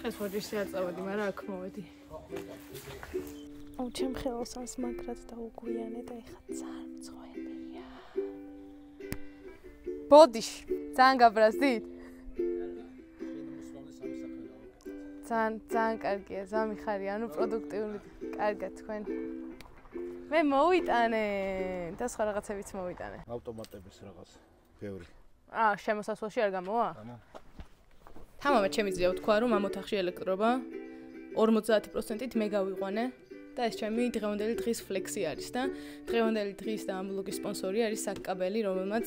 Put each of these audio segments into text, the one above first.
დღეს ვაჯიში აწავედი, მაგრამ აქ მოვედი. ჩემ ხელოსანს მაგრად დაუგვიანე და ეხა ძალიან მწვენეა. ბოდიში, ძალიან გაბრაზდით? ძალიან კარგია, ზამიხარია, ანუ პროდუქტიული, კარგად თქვენ. მე მოვიტანე და სხვა რაღაცებიც მოვიტანე. ავტომატების რაღაც ბევრი. შემოსასვლელში არ გამოვა? თამამად შემიძლია ვთქვა, რომ ამ ოთახში ელექტრობა 50%-ით მე გავიყვანე და ეს ჩემი დღევანდელი დღის ფლექსი არის და დღევანდელი დღის და ამ ბლოგის სპონსორი არის საკაბელი, რომელმაც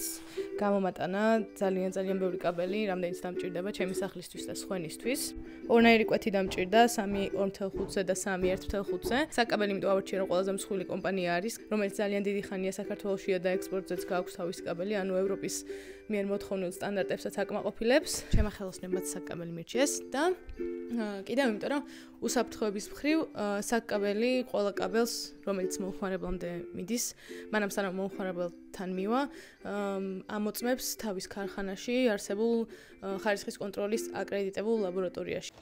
გამომატანა ძალიან ბევრი კაბელი, რამდენიც დამჭირდება ჩემი სახლისთვის და სხვენისთვის. ორნაირი კვეთი დამჭირდა 3 2.5-ზე და 3 1.5-ზე. საკაბელი იმიტომ ავარჩიე, რომ ყველაზე მსხვილი კომპანია არის, რომელიც ძალიან დიდი ხანია საქართველოშია და ექსპორტზეც გააქვს თავის კაბელი, ანუ ევროპის მიერ მოთხოვნილ სტანდარტებსაც აკმაყოფილებს. ჩემმა ხელოსნებაც საკაბელი მირჩიეს და კიდევ იმიტომ რომ უსაფრთხოების მხრივ საკაბელი ყველა კაბელს, რომელიც მომხმარებლამდე მიდის, მანამ სანამ მომხმარებელთან მივა, ამოწმებს თავის ქარხანაში არსებულ ხარისხის კონტროლის აკრედიტებულ ლაბორატორიაში.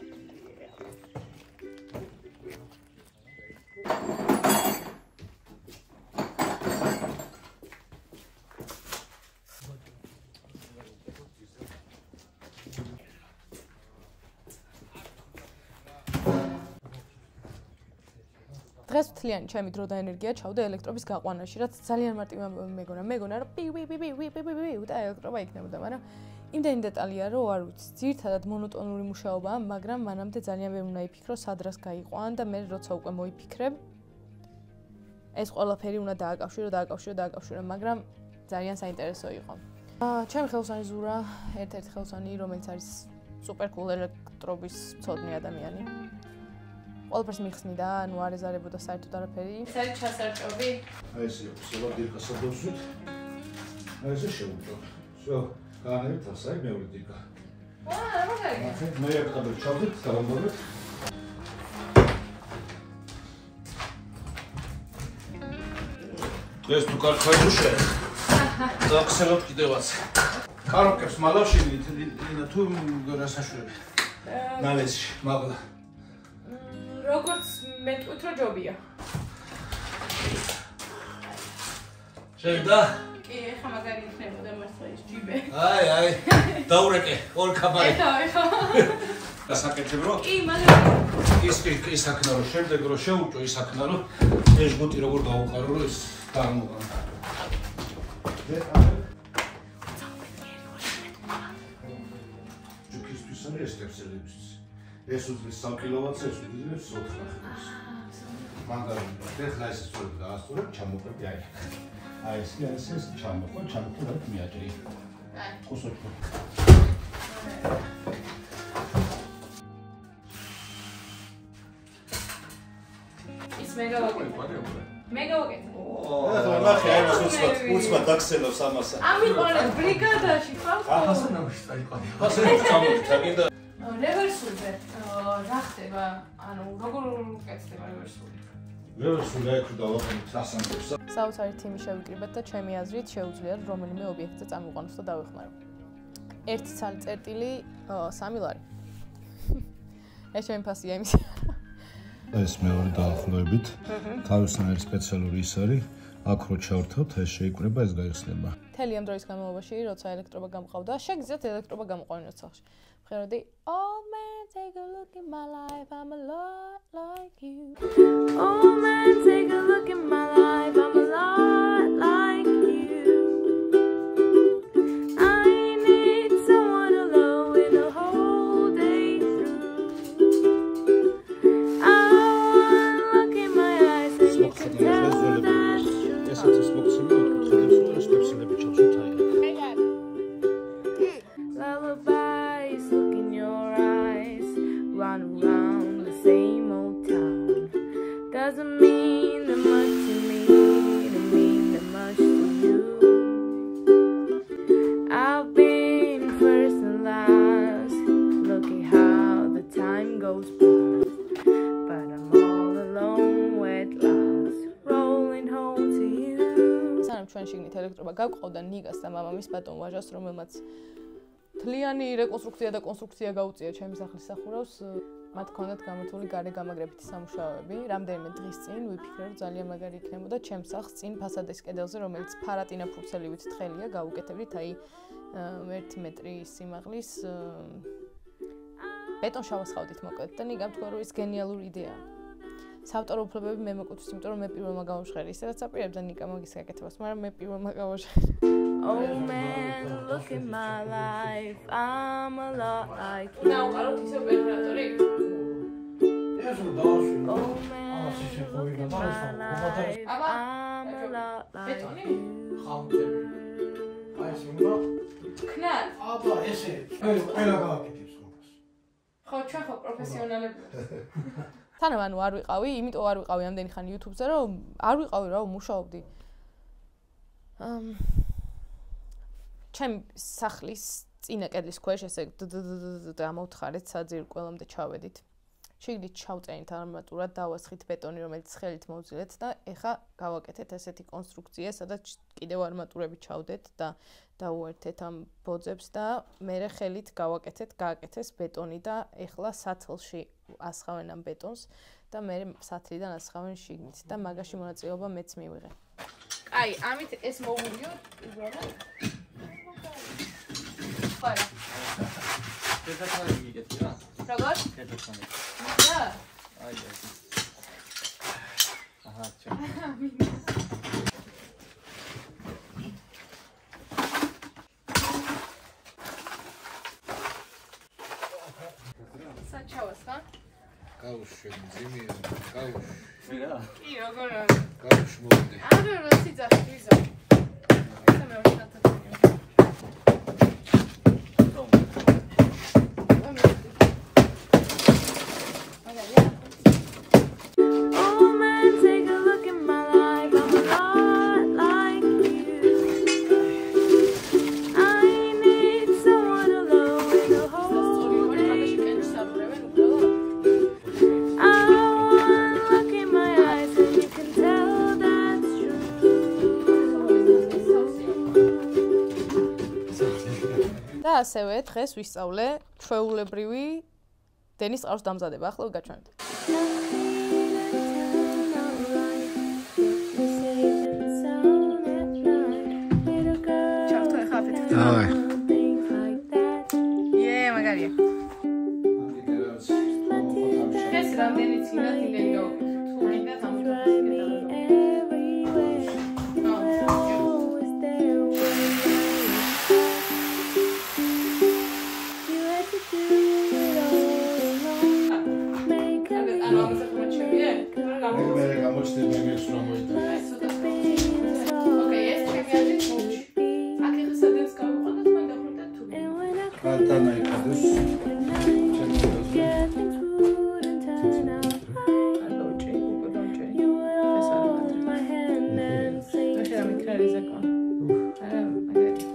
დღეს მთლიანი ჩემი დრო და ენერგია ჩავდა ელექტრობის გაყვანაში, რაც ძალიან მარტივი მეგონა რომ პი და ელექტრობა იქნებოდა, მაგრამ იმდენი დეტალია რომ არ ვიცი, ძირითადად მონოტონური მუშაობაა, მაგრამ მანამდე ძალიან ვერ უნდა იფიქრო, სადრას გაიყვან და მე როცა უკვე მოიფიქრებ, ეს ყველაფერი უნდა დააკავშირო, მაგრამ ძალიან საინტერესო იყო. ჩემი ხელოსანი ზურა, ერთ-ერთი ხელოსანი, რომელიც არის სუპერ კულ ელექტრობის მცოდნე ადამიანი. ყველაფერს მიხსნიდა, ანუ არ ეზარებოდა საერთოდ არაფერი. ეს არის ჩასარჭობი. აი ესე, სულ დირკასა დავსვით. აი ესე შევუჭო. всё, განევით ასაი მეორე დირკა. მაგარია. მე აკაბელ ჩავდით, დავამბობთ. დღეს თუ კარგად შეხ. დაგხსენოთ კიდევაც. კაროკებს მალავშენით, ინა თუ გასაშურები. ნალესში, მაგლა. როგორც მეტყვით რომ ჯობია. შევიდა? კი, ეხა მაგარი იქნებოდა მართლა ეს ჯიბე. აი, დაურეკე, ორ კაბარი. ეხა. გასაკეთებ რო? კი, მაგრამ ის აქნა რო შემდეგ რო შეუჭო ის აქნა რო ეს გუტი როგორ გავუყარო რო ეს გამოგან. ჯუქისთვის არის ეს კეპსულებისთვის. ეს უძლის 3 კილოვატს, ეს უძლის 4 ნახევარს. მაგარი, ეხლა ეს სწორად დაასწორებ, ჩამოყრები აი. აი ეს ჩამოყრებ მიაჭრი. აი. ხუსოჭო. ის მე გავაკეთე. ეხლა ნახე აი უცბად დაგხსენავს ამასა. ამიყვანე ბრიგადაში ხალხო. ახასე ნამში წაიყვანე. ახასე წამოვიდა კიდე. რევერსულზე რა ხდება? ანუ როგორ უკეთდება რევერსული? რევერსული აქ დავაყენოთ ასამბლებს. საოცარი თემი შევიკრიბეთ და ჩემი აზრით შეუძლია რომელიმე ობიექტზე წამიყვანოს და დავეხმარო. 1 ცალი წერტილი 3 ლარი. ეს ჩემი ფასია იმის. ეს მეორე დაახლოებით. თავისთავად სპეციალური ის არის. აქ რო ჩავრთავთ, ეს შეიკრება, ეს გაიხსნება. მთელი ამ დროის განმავლობაში, როცა ელექტრობა გამყავდა, შეგიძლიათ ელექტრობა გამოყვანოთ სახლში. ხედავდი, oh man, take a look at my life, I'm a lot like you. Oh man, take a look at my life, I'm a lot like you. I need someone alone with the whole day through. I wanna look in my eyes and you can tell that's true. Yes, it's smoked Lullabies, look in your eyes, run around the same old town. Doesn't mean that much to me, don't mean that much to you. I've been first and last, look at how the time goes past. But I'm all alone at last, rolling home to you. სანამ ჩვენ შიგნით ელექტრობა გავყავდა ნიგას და მამამის ბატონ ვაჟას, რომელმაც მთლიანი რეკონსტრუქცია და კონსტრუქცია გაუწია ჩემი სახლის სახურავს. მათ ჰქონდათ გამოთვლილი გარე გამაგრებითი სამუშაოები. რამდენიმე დღის წინ ვიფიქრე, რომ ძალიან მაგარი იქნებოდა ჩემს სახლს წინ ფასადის კედელზე, რომელიც ფარატინა ფურცელივით თხელია, გავუკეთებდით აი 1 მეტრი სიმაღლის ბეტონშავასხავდით მოკლედ და ნიგამ თქვა, რომ ის გენიალური იდეაა. საავტორო უფლებები მე მოკუთვნის, იმიტომ რომ მე პირველმა გავამჟღერი, ისედაც აპირებდა ნიკა მაგის გაკეთებას, მაგრამ მე პირველმა გავამჟღერი. Oh man, look at my life. I'm a lot like you. Now, I don't think so operatori. ეს დავშვი. Oh man, look at my life. I'm a lot like you. ხალხები. აი ეს უნდა ქნარ. აბა ესე. აი ყველა გავაკეთებს ხოლმე. ხო, ჩვენ ხო პროფესიონალები. თანამ ანუ არ ვიყავი, იმიტომ არ ვიყავი ამდენი ხანი YouTube-ზე, რომ არ ვიყავი რა, მუშაობდი. ჩემი სახლის წინა კედლის ქვეშ ესე ამოვთხარეთ საძირ ყველამდე ჩავედით. შიგნით ჩავწერით არმატურად, დავასხით ბეტონი, რომელიც ხელით მოვძილეთ და ეხა გავაკეთეთ ესეთი კონსტრუქცია, სადაც კიდევ არმატურები ჩავდეთ და დავუერთეთ ამ ბოძებს და მერე ხელით გააკეთეს ბეტონი და ეხლა სათლში ასხავენ ამ ბეტონს და მერე სათლიდან ასხავენ შიგნით და მაგაში მონაწილეობა მეც მივიღე. აი, ამით ეს მოვულიო უბრალოდ. ხარა. დედათან მიგეთ რა. როგორ? დედათან. და აი აი. აჰა, ჩა. საჩავას ხა? გავუშვი, ძიმია, გავუშვი. რა? კი, როგორ? გავუშვი მოვიდი. არა, რა სიძახი ვიზო. ეს მე ვარ შეთანხმებული. და ასევე დღეს ვისწავლე ჩვეულებრივი დენის წყაროს დამზადება. ახლა გაჩვენებთ. ჩავთო ეხლა აფეთქე. დავაი. მაგარია. ეს რამდენი წინა თინდელი გავაკეთე. თუ მინდა დამჯობოს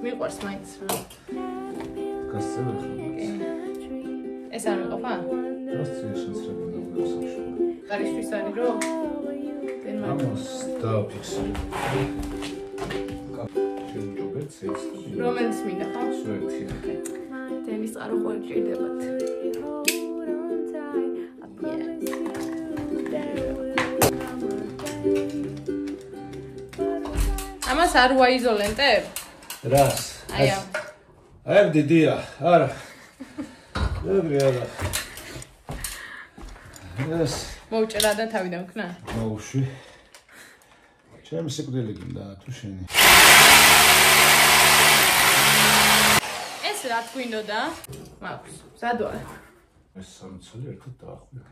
მიყვარს მაინც რა. ეს არ მიყოფა? გარისთვის არის რო? ამას დავფიქსირე. რომელიც მინდა ხო? სვეტი. დენის წყარო ხო ჭირდებათ. ამას არ ვაიზოლენტებ? რას? აი ამ. აი დიდია, არა. ეგრეა. ეს მოვჭერა და თავიდან ვქნა? მოვუშვი. ჩემი სიკვდილი გინდა თუ შენი. ეს რა თქვინდოდა? მაქვს. ზადვა. ეს სამწელი ერთად დაახვია.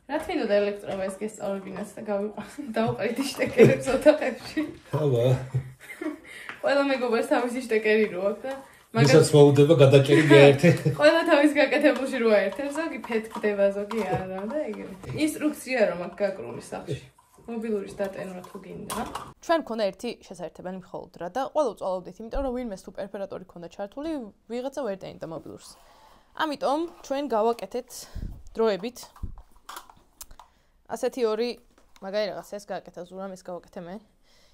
რა თქვინდოდა ელექტროვეს გესწავლებინაც და დავუყარით შტეკერებს ოთახებში. აბა. ყველა მეგობარს თავისი შტეკერი რო აქვს და მასაც მოუდება გადაჭერი გაერთე. ყველა თავის გაკეთებულში რო აერთებს, ზოგი ფეთქდება, ზოგი არა და ეგრე. ინსტრუქცია რომ აქვს გაკრული სახლში. მობილურის დატენვა თუ გინდა. ჩვენ მქონდა ერთი შესაერთებელი მხოლოდ რა და ყველა უწვალავდით, იმიტომ რომ ვინმე თუ პერფორატორი ქონდა ჩართული, ვიღაცა ვერ დაინდა მობილურს. ამიტომ ჩვენ გავაკეთეთ დროებით ასეთი ორი მაგარი რაღაცა ეს გააკეთა ზურამ ეს გავაკეთე მე.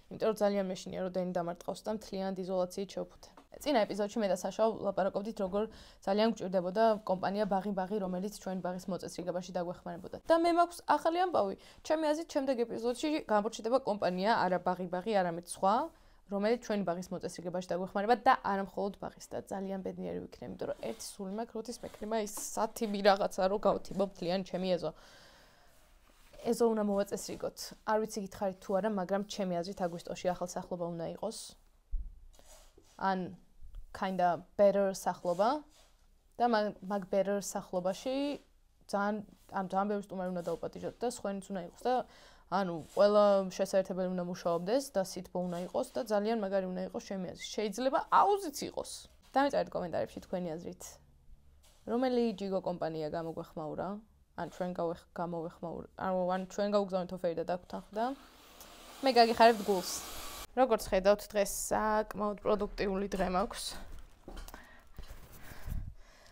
იმიტომ რომ ძალიან მეშინია რომ დენი დამარტყავს და მთლიანად იზოლაციით შევფუთე. წინა ეპიზოდში მე და საშა ლაპარაკობდით როგორ ძალიან გვჭირდებოდა კომპანია ბაღი, რომელიც ჩვენი ბაღის მოწესრიგებაში დაგვეხმარებოდა. და მე მაქვს ახალი ამბავი. ჩემი აზრით, შემდეგ ეპიზოდში გამოჩნდება კომპანია არა ბაღი, არამედ სხვა, რომელიც ჩვენი ბაღის მოწესრიგებაში დაგვეხმარება და არა მხოლოდ ბაღის და ძალიან ბედნიერი ვიქნები, იმიტომ რომ ერთი სული მაქვს, როდის მექნება ის სათიბი რაღაცა რომ გავთიბო მთლიან ჩემი ეზო. ეზო უნდა მოვაწესრიგოთ. არ ვიცი გითხარით თუ არა, მაგრამ ჩემი აზრით აგვისტოში ახალსახლობა უნდა იყოს. ან kinda better სახლობა და მაგ better სახლობაში ძალიან ბევრი სტუმარი უნდა დაუპატიჟოთ და სხვენიც უნდა იყოს და ანუ ყველა შესაძლებელი უნდა მუშაობდეს და სითბო უნდა იყოს და ძალიან მაგარი უნდა იყოს ჩემი აზრით. შეიძლება აუზიც იყოს. დამეწერეთ კომენტარებში თქვენი აზრით. რომელი ჯიგო კომპანია გამოგვეხმაურა? ან ჩვენ გამოვეხმაურა? ან ჩვენ გავგზავნით ოფერი და დაგვთანხმდა? მე გაგიხარებთ გულს. როგორც ხედავთ, დღეს საკმაოდ პროდუქტიული დღე მაქვს.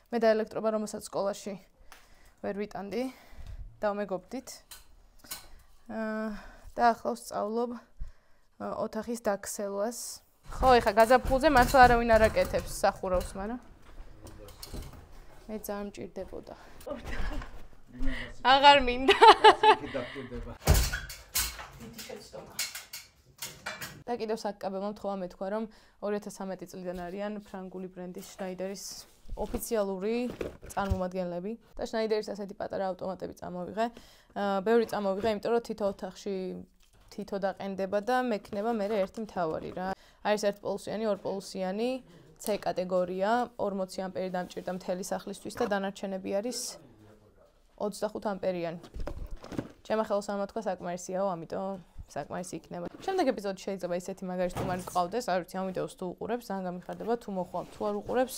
მე და ელექტრობა, რომელსაც სკოლაში ვერ ვიტანდი, დავმეგობდით. და ახლა ვსწავლობ ოთახის დაქსელვას. ხო, ეხა გაზაფხულზე მართლა არავინ არ აკეთებს სახურავს, მაგრამ მე ძალიან მჭირდებოდა. აღარ მინდა. იქი დაგჭირდება. დიდი შეცდომა. და კიდევ საკაბელმა მთხოვა მეთქვა, რომ 2013 წლიდან არიან ფრანგული ბრენდის Schneider-ის ოფიციალური წარმომადგენლები და Schneider-ის ასეთი პატარა ავტომატები წამოვიღე. ბევრი წამოვიღე, იმიტომ რომ თითო ოთახში თითო დაყენდება და მექნება მე ერთი მთავარი რა. არის 1 პოლუსიანი, 2 პოლუსიანი, C კატეგორია, 40 ამპერი დამჭირდა მთელი სახლისთვის და დანარჩენები არის 25 ამპერიანი. ჩემო ხელს არ მოთქვა საკმარისიაო, ამიტომ საკმარისი იქნება. შემდეგ ეპიზოდში შეიძლება ისეთი მაგარი სტუმარი გყავდეს, არ ვიცი, ამ ვიდეოს თუ უყურებს, ძალიან გამიხარდება, თუ მოხვალ, თუ არ უყურებს,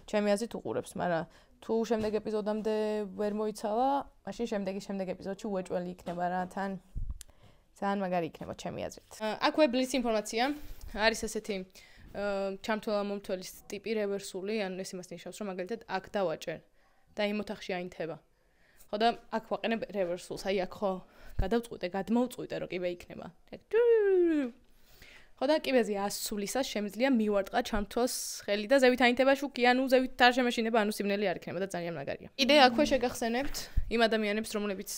ჩემი აზრით უყურებს, მაგრამ თუ შემდეგ ეპიზოდამდე ვერ მოიცალა, მაშინ შემდეგ ეპიზოდში უეჭველი იქნება რა, თან ძალიან მაგარი იქნება ჩემი აზრით. აქვე ბლიც ინფორმაცია, არის ესეთი ჩამთვალა-მომთვალის ტიპი რევერსული, ანუ ეს იმას ნიშნავს, რომ მაგალითად აქ დავაჭერ და იმ ოთახში აინთება. ხო და აქ ვაყენებ რევერსულს, აი აქ ხო გადავწყვიტე, გადმოვწყვიტე, რომ კიბე იქნება. ხო და კიბეზე ასულისას შემიძლია მივარტყა ჩამთვალს ხელი და ზევით აინთება შუქი, ანუ ზევით არ შემეშინება, ანუ სიმნელი არ იქნება და ძალიან მაგარია. კიდე აქვე შეგახსენებთ იმ ადამიანებს, რომლებიც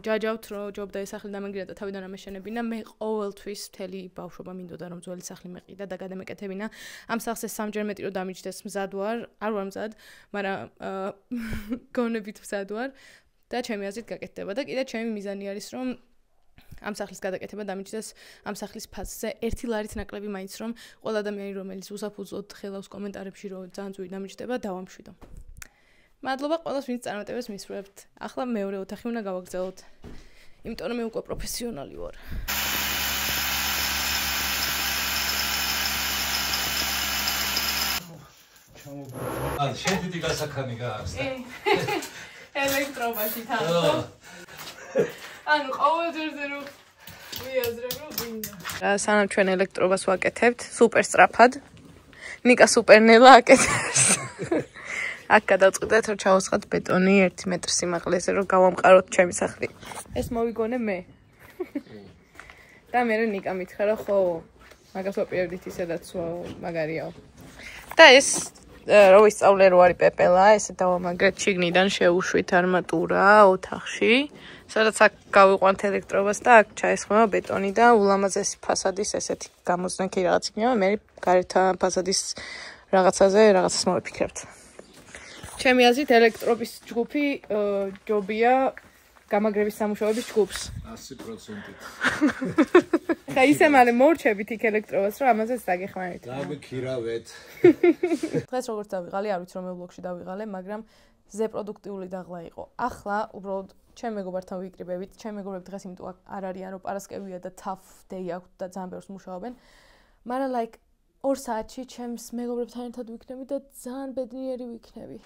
ჯაჯავთ, რომ ჯობდა ეს სახლი დამანგრია და თავიდან ამეშენებინა. მე ყოველთვის მთელი ბავშვობა მინდოდა რომ ძველი სახლი მეყიდა და გადამეკეთებინა. ამ სახლს სამჯერ მეტი რომ დამიჯდეს მზად ვარ მზად, მაგრამ გონებით მზად ვარ და ჩემი აზრით გაკეთდება და კიდე ჩემი მიზანი არის რომ ამ სახლის გადაკეთება დამიჯდეს ამ სახლის ფასზე 1 ლარით ნაკლები მაინც რომ ყველა ადამიანი რომელიც უსაფუძოდ ხელავს კომენტარებში რომ ძალიან ძვირი დამიჯდება დავამშვიდო. მადლობა ყველას ვინც წარმატებას მისურვებთ. ახლა მეორე ოთახი უნდა გავაგზავნოთ. იმიტომ რომ მე უკვე პროფესიონალი ვარ. შედი გასახანი გააქვს და ელექტრობაში თანხო. ანუ ყოველჯერზე რომ ვიაზრებ რომ ვინდა. სანამ ჩვენ ელექტრობას ვაკეთებთ, სუპერ სწრაფად. ნიკა სუპერნელა აკეთებს. აქ გადავწყვიტეთ რომ ჩავუსხათ ბეტონი 1 მეტრი სიმაღლეზე რომ გავამყაროთ ჩემი სახლი. ეს მოვიგონე მე. და მე ნიკა მითხრა რომ ხო მაგას ვაპირებდით ისედაც მაგარიაო. და ეს რო ვისწავლე რო არის პეპელა, ესე დავამაგრეთ შიგნიდან შევუშვით არმატურა ოთახში. სადაც აქ გავიყვანთ ელექტრობას და აქ ჩაესხმება ბეტონი და ულამაზესი ფასადის ესეთი გამოსნაკი რაღაც იქნება. მე გარეთ ფასადის რაღაცაზე რაღაცას მოვიფიქრებთ. ჩემი აზრით ელექტრობის ჯგუფი ჯობია გამაგრების სამუშაოების ჯგუფს. 100%. ხა ისე მალე მორჩებით იქ ელექტრობას, რომ ამაზეც დაგეხმარებით. დაგიქირავეთ. დღეს როგორც დავიღალე, არ ვიცი რომელ ბლოგში დავიღალე, მაგრამ ზე პროდუქტიული დაღლა იყო. ახლა უბრალოდ ჩემ მეგობართან ვიკრიბებით. ჩემ მეგობრები დღეს იმიტომ არ არიან, რომ პარასკევია და tough day აქვს და ძალიან ბევრს მუშაობენ. მაგრამ like 2 საათში ჩემს მეგობრებთან ერთად ვიქნები და ძალიან ბედნიერი ვიქნები.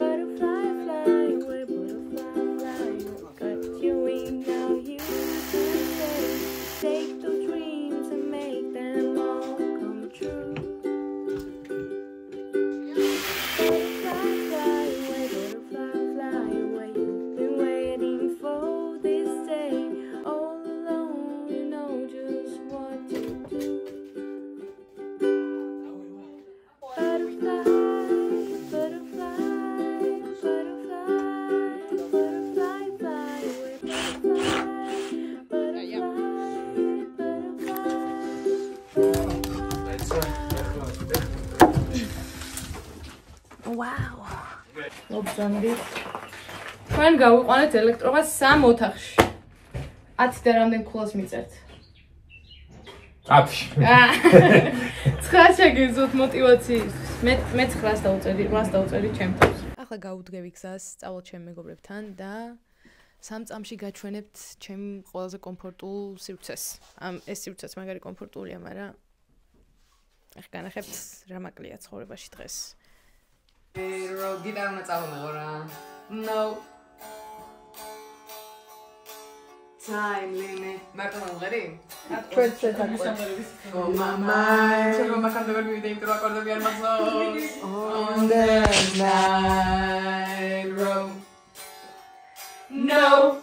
ვაუ. მოგზავნით. თქვენ გავიყვანეთ ელექტრობას 3 ოთახში. 10 და რამდენ ქულას მიწერთ? 10. 9 შეგიძლიათ მოტივაციის. მე 9-ს დავუწევდი, 8-ს დავუწევდი ჩემ თავს. ახლა გავუდგები გზას, სწავლობ ჩემ მეგობრებთან და 3 წამში გაჩვენებთ ჩემ ყველაზე კომფორტულ სივრცეს. ეს სივრცეც მაგარი კომფორტულია, მაგრამ ახლა განახებთ რა მაკლია ცხოვრებაში დღეს. გიტარა უნდა წავამეღო რა. No. Time limit. მარტო მომღერი? ჩვენც შეთაკვეთ. Oh my mind. შეგო მახარდებარ მივიდა იმიტომ რომ აკორდები არ მახსოვს. On the night road. No.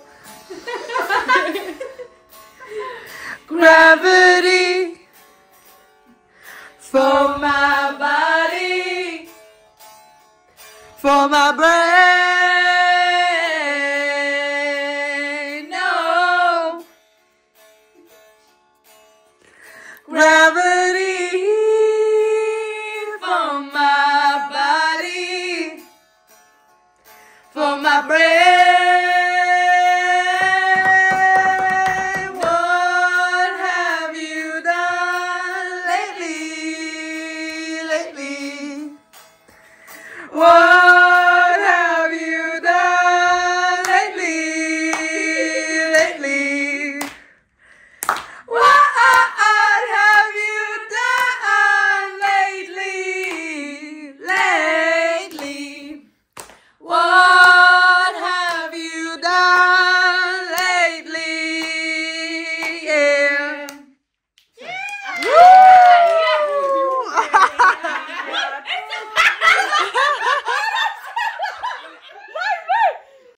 Gravity for my body, for my brain. No. Gravity for my body, for my brain. What have you done lately? What have you done lately? What have you done lately? What